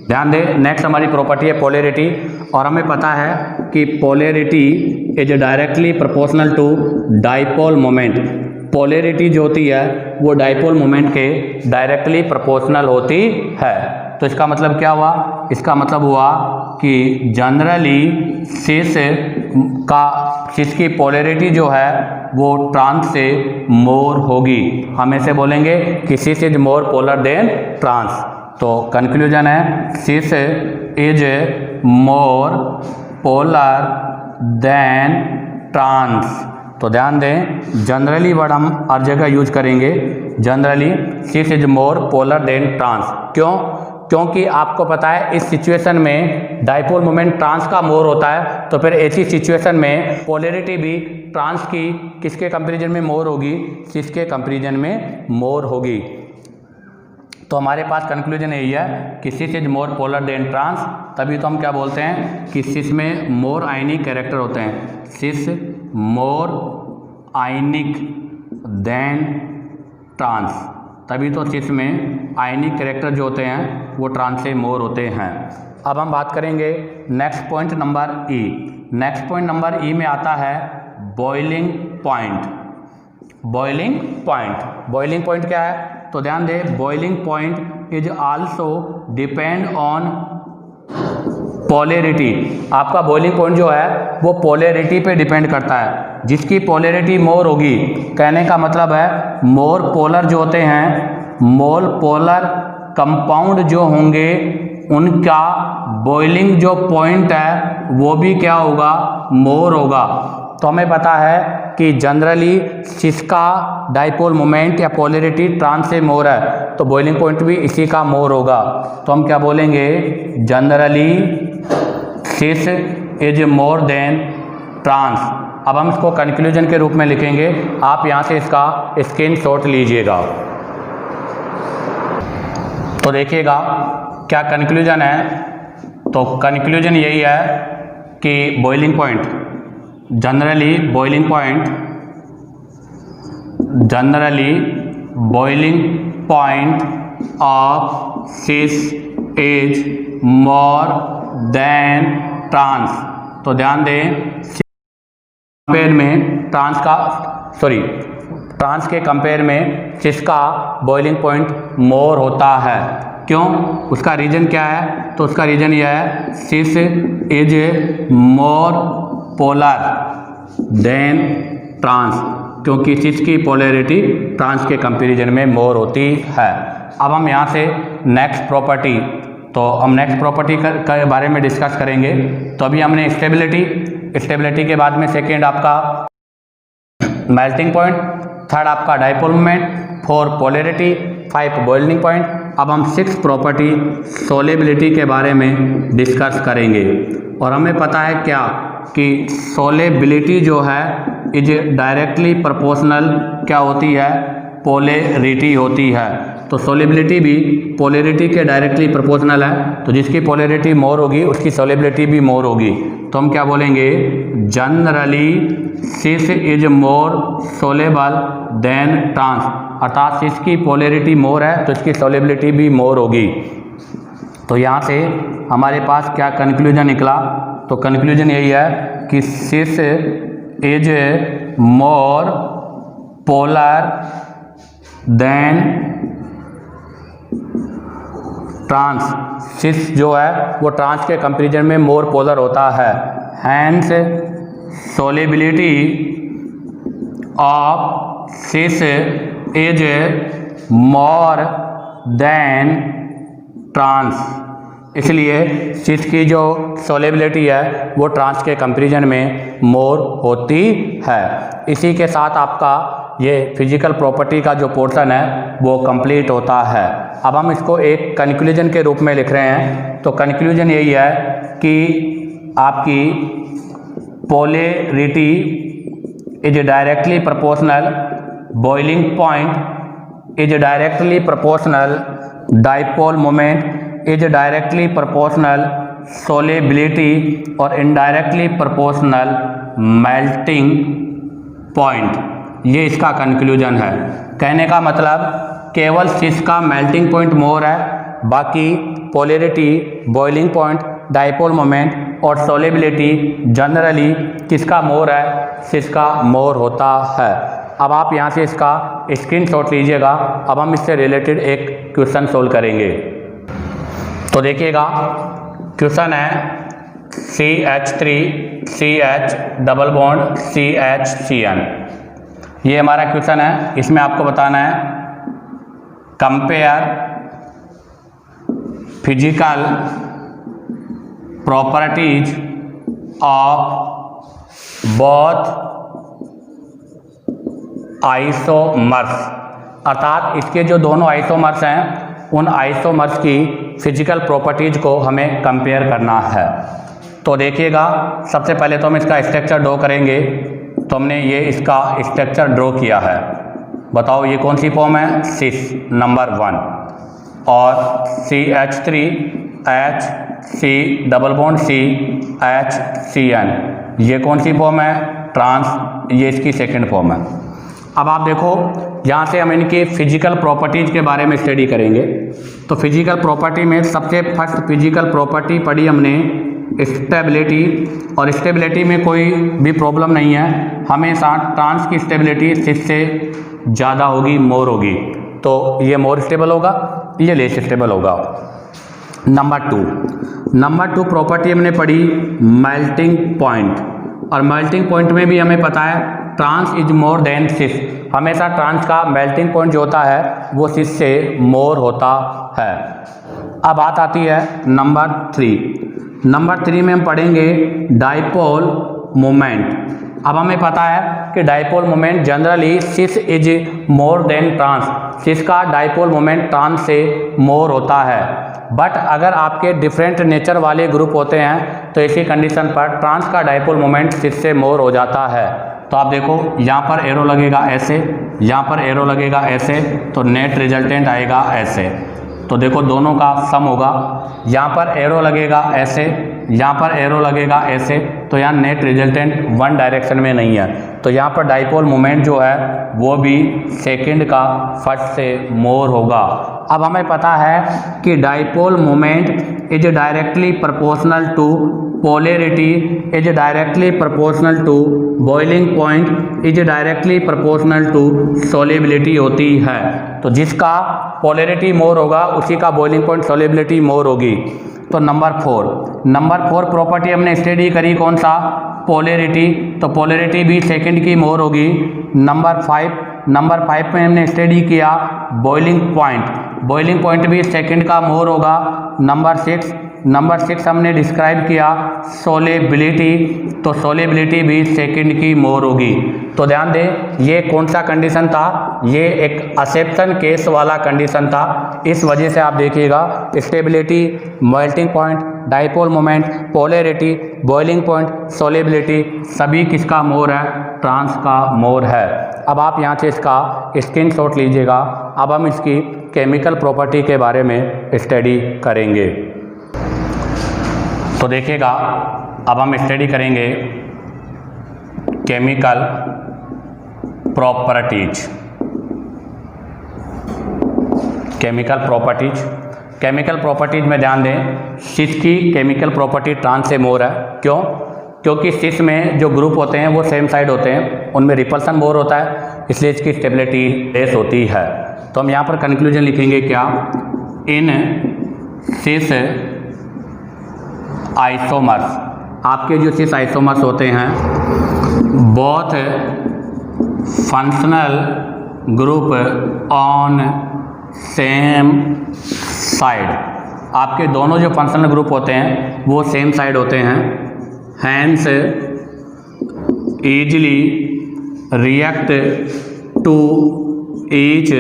ध्यान दें, नेक्स्ट हमारी प्रॉपर्टी है पोलैरिटी। और हमें पता है कि polarity is directly proportional to dipole moment. Polarity जो होती है वो डाइपोल मोमेंट के डायरेक्टली प्रोपोर्शनल होती है। तो इसका मतलब क्या हुआ, इसका मतलब हुआ कि जनरली सिस की पोलैरिटी जो है वो ट्रांस से मोर होगी। हम ऐसे बोलेंगे कि cis is more polar than trans. तो कंक्लूजन है cis is more polar than trans. तो ध्यान दें, जनरली वर्ड हम हर जगह यूज करेंगे। Generally cis is more polar than trans. क्यों? क्योंकि आपको पता है इस सिचुएशन में डाइपोल मोमेंट ट्रांस का मोर होता है, तो फिर ऐसी सिचुएशन में पोलैरिटी भी ट्रांस की किसके कंपैरिजन में मोर होगी, सिस के कंपैरिजन में मोर होगी। तो हमारे पास कंक्लूजन यही है कि cis is more polar than trans. तभी तो हम क्या बोलते हैं कि सिस में मोर आयनिक कैरेक्टर होते हैं। सिस मोर आयनिक देन ट्रांस, तभी तो सिस में आयनिक कैरेक्टर जो होते हैं वो ट्रांस से मोर होते हैं। अब हम बात करेंगे नेक्स्ट पॉइंट नंबर ई। नेक्स्ट पॉइंट नंबर ई में आता है boiling point. Boiling point, boiling point क्या है? तो ध्यान दें, boiling point is also depend on polarity. आपका बॉइलिंग पॉइंट जो है वो पोलैरिटी पे डिपेंड करता है। जिसकी पोलैरिटी मोर होगी, कहने का मतलब है मोर पोलर जो होते हैं, मोर पोलर कंपाउंड जो होंगे उनका बॉइलिंग जो पॉइंट है वो भी क्या होगा, मोर होगा। तो हमें पता है कि जनरली सिस का डाइपोल मोमेंट या पोलैरिटी ट्रांस से मोर है, तो बॉइलिंग पॉइंट भी इसी का मोर होगा। तो हम क्या बोलेंगे, generally cis is more than trans. अब हम इसको कंक्लूजन के रूप में लिखेंगे। आप यहाँ से इसका स्क्रीनशॉट लीजिएगा। तो देखिएगा क्या कंक्लूजन है। तो कंक्लूजन यही है कि boiling point, generally boiling point of cis is more than trans. तो ध्यान दें, कंपेयर में ट्रांस के कंपेयर में सिस का बॉइलिंग पॉइंट मोर होता है। क्यों? उसका रीजन क्या है? तो उसका रीजन यह है cis is more polar than trans, क्योंकि सिस की पोलैरिटी ट्रांस के कंपैरिजन में मोर होती है। अब हम यहाँ से नेक्स्ट प्रॉपर्टी, तो हम नेक्स्ट प्रॉपर्टी के बारे में डिस्कस करेंगे। तो अभी हमने स्टेबिलिटी के बाद में सेकेंड आपका मेल्टिंग पॉइंट, थर्ड आपका dipole moment, 4 polarity, 5 boiling point. अब हम 6 प्रॉपर्टी सोलेबिलिटी के बारे में डिस्कस करेंगे। और हमें पता है क्या कि सोलेबिलिटी जो है इज डायरेक्टली प्रोपोर्शनल क्या होती है, पोलैरिटी होती है। तो सोलेबिलिटी भी पोलैरिटी के डायरेक्टली प्रोपोर्शनल है। तो जिसकी पोलैरिटी मोर होगी उसकी सोलेबिलिटी भी मोर होगी। तो हम क्या बोलेंगे, generally cis is more soluble than trans, अर्थात सिस की पोलैरिटी मोर है तो इसकी सोलेबिलिटी भी मोर होगी। तो यहाँ से हमारे पास क्या कंक्लूजन निकला? तो कंक्लूजन यही है कि cis is more polar than trans. Cis जो है वो ट्रांस के कंपैरिजन में मोर पोलर होता है। Hence solubility of cis is more than trans, इसलिए सिस की जो सोलेबिलिटी है वो ट्रांस के कंपैरिजन में मोर होती है। इसी के साथ आपका ये फिजिकल प्रॉपर्टी का जो पोर्शन है वो कंप्लीट होता है। अब हम इसको एक कंक्लूजन के रूप में लिख रहे हैं। तो कंक्लूजन यही है कि आपकी polarity is directly proportional, boiling point is directly proportional, dipole moment is directly proportional, solubility और इनडायरेक्टली प्रोपोर्शनल मेल्टिंग पॉइंट। ये इसका कंक्लूजन है। कहने का मतलब केवल सिस का मेल्टिंग पॉइंट मोर है, बाकी polarity, boiling point, dipole moment और सोलेबिलिटी जनरली किसका मोर है, सिस का मोर होता है। अब आप यहाँ से इसका स्क्रीनशॉट लीजिएगा। अब हम इससे रिलेटेड एक क्वेश्चन सोल्व करेंगे। तो देखिएगा क्वेश्चन है CH3CH डबल बॉन्ड CHCN। ये हमारा क्वेश्चन है। इसमें आपको बताना है compare physical properties of both isomers, अर्थात इसके जो दोनों आइसोमर्स हैं उन आइसोमर्स की फिजिकल प्रॉपर्टीज को हमें कंपेयर करना है। तो देखिएगा सबसे पहले तो हम इसका स्ट्रक्चर ड्रॉ करेंगे। तो हमने ये इसका स्ट्रक्चर ड्रॉ किया है। बताओ ये कौन सी फॉर्म है, सिस नंबर 1, और CH3HC डबल बॉन्ड CHCN ये कौन सी फॉर्म है, ट्रांस, ये इसकी सेकंड फॉर्म है। अब आप देखो यहाँ से हम इनकी फिजिकल प्रॉपर्टीज के बारे में स्टडी करेंगे। तो फिजिकल प्रॉपर्टी में सबसे फर्स्ट फिजिकल प्रॉपर्टी पढ़ी हमने स्टेबिलिटी, और स्टेबिलिटी में कोई भी प्रॉब्लम नहीं है, हमेशा ट्रांस की स्टेबिलिटी सिस से ज़्यादा होगी, मोर होगी। तो ये मोर स्टेबल होगा, ये लेस स्टेबल होगा। नंबर टू प्रॉपर्टी हमने पढ़ी मेल्टिंग पॉइंट, और मेल्टिंग पॉइंट में भी हमें पता है ट्रांस इज मोर देन सिस, हमेशा ट्रांस का मेल्टिंग पॉइंट जो होता है वो सिस से मोर होता है। अब बात आती है नंबर 3 में हम पढ़ेंगे डाइपोल मोमेंट। अब हमें पता है कि dipole moment generally cis is more than trans, cis का डाइपोल मोमेंट ट्रांस से मोर होता है। बट अगर आपके डिफरेंट नेचर वाले ग्रुप होते हैं तो ऐसी कंडीशन पर ट्रांस का डाइपोल मोमेंट सिस से मोर हो जाता है। तो आप देखो यहाँ पर एरो लगेगा ऐसे, यहाँ पर एरो लगेगा ऐसे, तो नेट रिजल्टेंट आएगा ऐसे। तो देखो दोनों का सम होगा, यहाँ पर एरो लगेगा ऐसे, यहाँ पर एरो लगेगा ऐसे, तो यहाँ नेट रिजल्टेंट वन डायरेक्शन में नहीं है। तो यहाँ पर डाइपोल मोमेंट जो है वो भी सेकंड का फर्स्ट से मोर होगा। अब हमें पता है कि dipole moment is directly proportional to polarity, is directly proportional to boiling point, is directly proportional to solubility होती है। तो जिसका पोलैरिटी मोर होगा उसी का बॉइलिंग पॉइंट सोलेबिलिटी मोर होगी। तो नंबर 4 प्रॉपर्टी हमने स्टडी करी, कौन सा, पोलैरिटी, तो पोलैरिटी भी सेकंड की मोर होगी। नंबर 5 में हमने स्टडी किया बॉइलिंग पॉइंट भी सेकंड का मोर होगा। नंबर 6 हमने डिस्क्राइब किया सोलेबिलिटी, तो सोलेबिलिटी भी सेकंड की मोर होगी। तो ध्यान दें ये कौन सा कंडीशन था, ये एक एक्सेप्शन केस वाला कंडीशन था। इस वजह से आप देखिएगा stability, melting point, dipole moment, polarity, boiling point, solubility सभी किसका मोर है, ट्रांस का मोर है। अब आप यहाँ से इसका स्क्रीनशॉट लीजिएगा। अब हम इसकी केमिकल प्रॉपर्टी के बारे में स्टडी करेंगे। तो देखिएगा अब हम स्टडी करेंगे केमिकल प्रॉपर्टीज। केमिकल प्रॉपर्टीज में ध्यान दें, सिस की केमिकल प्रॉपर्टी ट्रांस से मोर है। क्यों? क्योंकि सिस में जो ग्रुप होते हैं वो सेम साइड होते हैं, उनमें रिपल्सन मोर होता है, इसलिए इसकी स्टेबिलिटी लेस होती है। तो हम यहाँ पर कंक्लूजन लिखेंगे क्या, इन सिस आइसोमर्स, आपके जो सिस आइसोमर्स होते हैं both functional group on same side, आपके दोनों जो फंक्शनल ग्रुप होते हैं वो सेम साइड होते हैं, hence easily react to each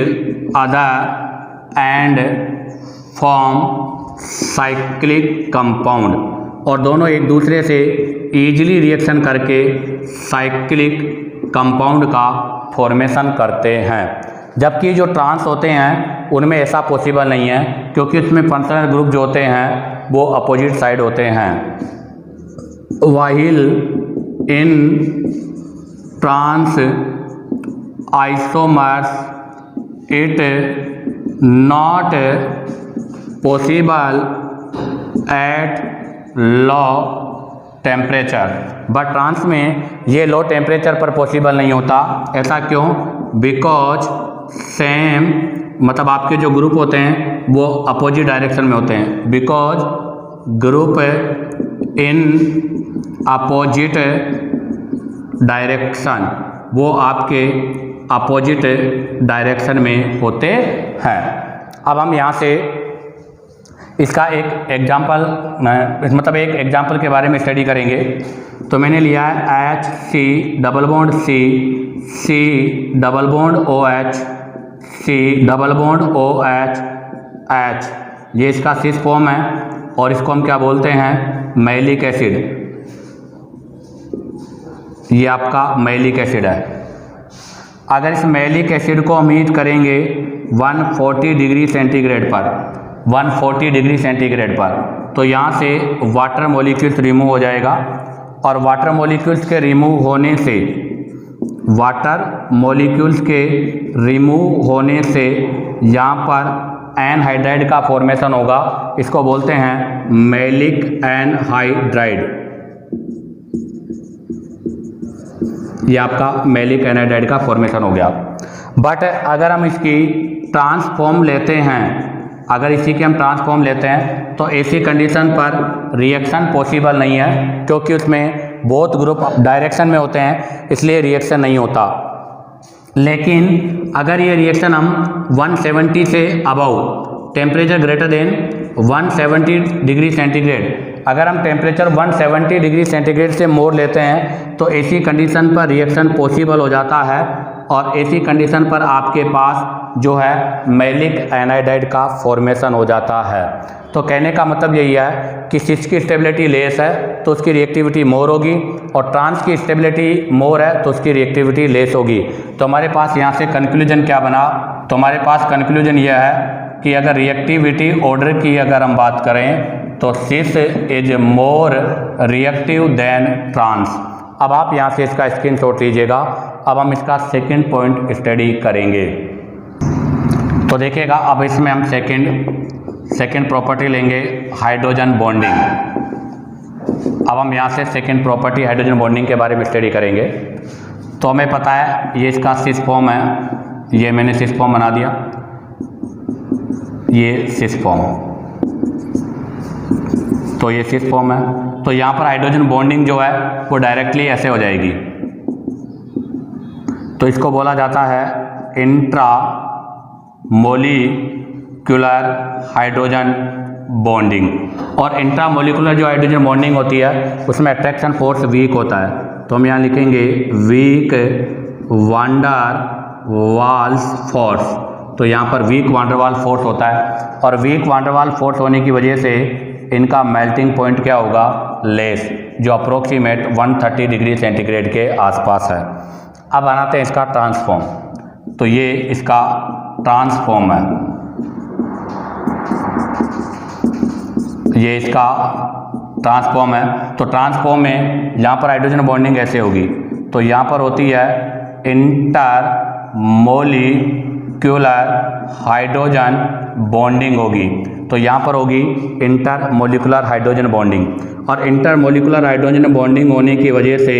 other and form cyclic compound, और दोनों एक दूसरे से ईजिली रिएक्शन करके साइक्लिक कंपाउंड का फॉर्मेशन करते हैं। जबकि जो ट्रांस होते हैं उनमें ऐसा पॉसिबल नहीं है, क्योंकि उसमें फंक्शनल ग्रुप जो होते हैं वो अपोजिट साइड होते हैं। While in trans isomers it not possible at low temperature, but trans में ये लो टेम्परेचर पर पॉसिबल नहीं होता। ऐसा क्यों? बिकॉज सेम, मतलब आपके जो ग्रुप होते हैं वो अपोजिट डायरेक्शन में होते हैं। Because group in opposite direction, वो आपके अपोजिट डायरेक्शन में होते हैं। अब हम यहाँ से इसका एक एग्जाम्पल, मतलब एक एग्जाम्पल के बारे में स्टडी करेंगे। तो मैंने लिया है H C double bond C, C double bond OH, C double bond OH, H, ये इसका सिस फॉर्म है और इसको हम क्या बोलते हैं? Malic acid. ये आपका मैलिक एसिड है। अगर इस मैलिक एसिड को हम हीट करेंगे 140 डिग्री सेंटीग्रेड पर, 140 डिग्री सेंटीग्रेड पर, तो यहाँ से वाटर मॉलिक्यूल्स रिमूव हो जाएगा, और वाटर मॉलिक्यूल्स के रिमूव होने से, वाटर मॉलिक्यूल्स के रिमूव होने से यहाँ पर एनहाइड्राइड का फॉर्मेशन होगा। इसको बोलते हैं मैलिक एनहाइड्राइड। ये आपका मैलिक एनहाइड्राइड का फॉर्मेशन हो गया। बट अगर हम इसकी ट्रांसफॉर्म लेते हैं, अगर इसी के हम ट्रांसफॉर्म लेते हैं तो ऐसी कंडीशन पर रिएक्शन पॉसिबल नहीं है, क्योंकि उसमें बोथ ग्रुप डायरेक्शन में होते हैं, इसलिए रिएक्शन नहीं होता। लेकिन अगर ये रिएक्शन हम 170 से above, temperature greater than 170 degree centigrade, अगर हम टेम्परेचर 170 डिग्री सेंटीग्रेड से मोर लेते हैं तो ऐसी कंडीशन पर रिएक्शन पॉसिबल हो जाता है, और ऐसी कंडीशन पर आपके पास जो है मैलिक एनाइडाइड का फॉर्मेशन हो जाता है। तो कहने का मतलब यही है कि सिस की स्टेबिलिटी लेस है तो उसकी रिएक्टिविटी मोर होगी, और ट्रांस की स्टेबिलिटी मोर है तो उसकी रिएक्टिविटी लेस होगी। तो हमारे पास यहाँ से कंक्लूजन क्या बना? तो हमारे पास कंक्लूजन यह है कि अगर रिएक्टिविटी ऑर्डर की अगर हम बात करें तो cis is more reactive than trans. अब आप यहाँ से इसका स्क्रीनशॉट लीजिएगा। अब हम इसका सेकंड पॉइंट स्टडी करेंगे। तो देखिएगा, अब इसमें हम सेकंड प्रॉपर्टी लेंगे, हाइड्रोजन बॉन्डिंग। अब हम यहाँ से सेकंड प्रॉपर्टी हाइड्रोजन बॉन्डिंग के बारे में स्टडी करेंगे। तो हमें पता है ये इसका सिस फॉर्म है, ये मैंने सिस फॉर्म बना दिया, ये सिस फॉर्म, तो ये सिस फॉर्म है। तो यहाँ पर हाइड्रोजन बॉन्डिंग जो है वो डायरेक्टली ऐसे हो जाएगी। तो इसको बोला जाता है इंट्रा मोलिकुलर हाइड्रोजन बॉन्डिंग। और इंट्रा मोलिकुलर जो हाइड्रोजन बॉन्डिंग होती है उसमें अट्रैक्शन फोर्स वीक होता है। तो हम यहाँ लिखेंगे वीक वांडर वाल्स फोर्स। तो यहाँ पर वीक वांडरवाल फोर्स होता है, और वीक वांडरवाल फोर्स होने की वजह से इनका मेल्टिंग पॉइंट क्या होगा? लेस, जो अप्रोक्सीमेट 130 डिग्री सेंटीग्रेड के आसपास है। अब बनाते हैं इसका ट्रांसफॉर्म। तो ये इसका ट्रांसफॉर्म है, ये इसका ट्रांसफॉर्म है। तो ट्रांसफॉर्म में यहाँ पर हाइड्रोजन बॉन्डिंग ऐसे होगी। तो यहाँ पर होती है इंटर मोलिकुलर हाइड्रोजन बॉन्डिंग होगी। तो यहाँ पर होगी इंटर मोलिकुलर हाइड्रोजन बॉन्डिंग, और इंटर मोलिकुलर हाइड्रोजन बॉन्डिंग होने की वजह से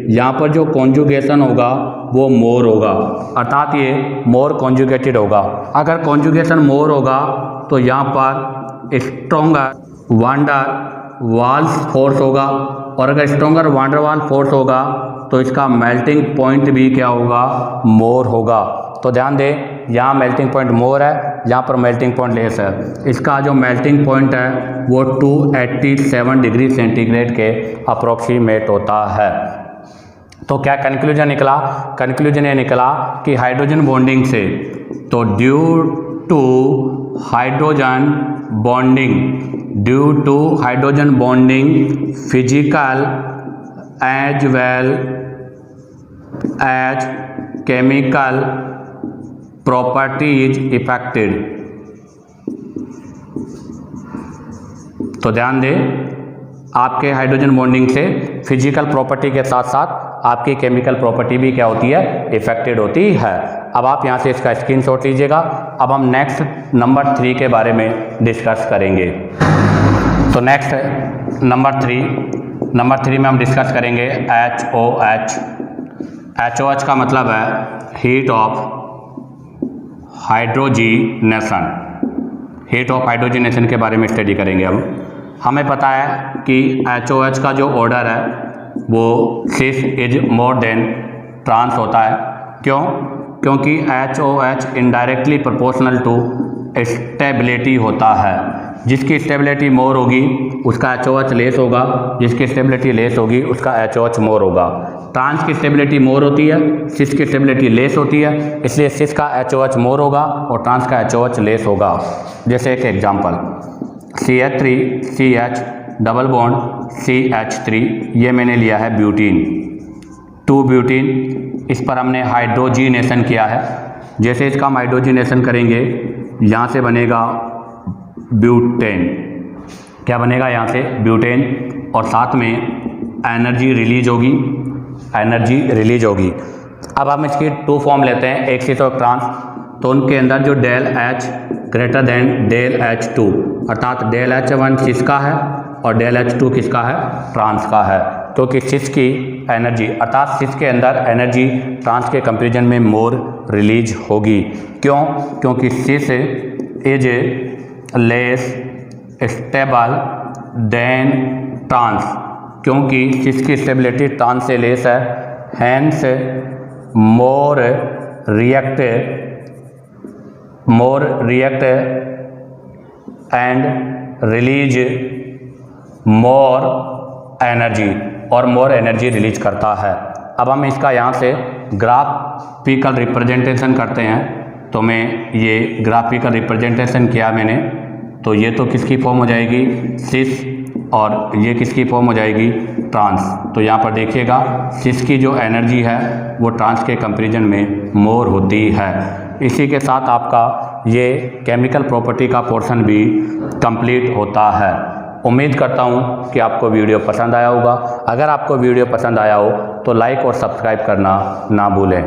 यहाँ पर जो कॉन्जुगेशन होगा वो मोर होगा, अर्थात ये मोर कॉन्जुगेटेड होगा। अगर कॉन्जुगेशन मोर होगा तो यहाँ पर स्ट्रोंगर वांडर वाल्स फोर्स होगा, और अगर स्ट्रोंगर वांडर वाल फोर्स होगा तो इसका मेल्टिंग पॉइंट भी क्या होगा, मोर होगा। तो ध्यान दें, यहाँ मेल्टिंग पॉइंट मोर है, यहाँ पर मेल्टिंग पॉइंट लेस है। इसका जो मेल्टिंग पॉइंट है वो 287 डिग्री सेंटीग्रेड के अप्रोक्सीमेट होता है। तो क्या कंक्लूजन निकला? कंक्लूजन ये निकला कि हाइड्रोजन बॉन्डिंग से, तो due to hydrogen bonding physical as well as chemical properties affected. तो ध्यान दें, आपके हाइड्रोजन बॉन्डिंग से फिजिकल प्रॉपर्टी के साथ साथ आपकी केमिकल प्रॉपर्टी भी क्या होती है, इफेक्टेड होती है। अब आप यहाँ से इसका स्क्रीनशॉट लीजिएगा। अब हम नेक्स्ट नंबर 3 के बारे में डिस्कस करेंगे। तो नेक्स्ट नंबर 3 में हम डिस्कस करेंगे HOH। HOH का मतलब है हीट ऑफ हाइड्रोजिनेशन के बारे में स्टडी करेंगे। अब हमें पता है कि HOH का जो ऑर्डर है वो cis is more than trans होता है। क्यों? क्योंकि HOH indirectly proportional to stability होता है। जिसकी स्टेबिलिटी मोर होगी उसका HOH लेस होगा, जिसकी स्टेबिलिटी लेस होगी उसका HOH मोर होगा। ट्रांस की स्टेबिलिटी मोर होती है, सिस की स्टेबिलिटी लेस होती है, इसलिए सिस का HOH मोर होगा और ट्रांस का HOH लेस होगा। जैसे एक example, CH3CH double bond CH3, ये मैंने लिया है ब्यूटीन, 2 ब्यूटीन, इस पर हमने हाइड्रोजिनेशन किया है। जैसे इसका हम हाइड्रोजिनेशन करेंगे, यहाँ से बनेगा ब्यूटेन। क्या बनेगा? यहाँ से ब्यूटेन, और साथ में एनर्जी रिलीज होगी। अब हम इसकी 2 फॉर्म लेते हैं, एक सिस और ट्रांस। तो उनके अंदर जो del H greater than del H2, अर्थात डेल H1 सिस का है और डेल H2 किसका है, ट्रांस का है। क्योंकि सिस की एनर्जी, अर्थात सिस के अंदर एनर्जी ट्रांस के कंपैरिजन में मोर रिलीज होगी। क्यों? क्योंकि cis is less stable than trans, क्योंकि सिस की स्टेबिलिटी ट्रांस से लेस है, hence more react and release more energy, और मोर एनर्जी रिलीज करता है। अब हम इसका यहाँ से ग्राफिकल रिप्रेजेंटेशन करते हैं। तो मैं ये ग्राफिकल रिप्रेजेंटेशन किया मैंने, तो ये तो किसकी फॉर्म हो जाएगी, सिस, और ये किसकी फॉर्म हो जाएगी, ट्रांस। तो यहाँ पर देखिएगा, सिस की जो एनर्जी है वो ट्रांस के कंपैरिजन में मोर होती है। इसी के साथ आपका ये केमिकल प्रॉपर्टी का पोर्शन भी कंप्लीट होता है। उम्मीद करता हूँ कि आपको वीडियो पसंद आया होगा। अगर आपको वीडियो पसंद आया हो तो लाइक और सब्सक्राइब करना ना भूलें।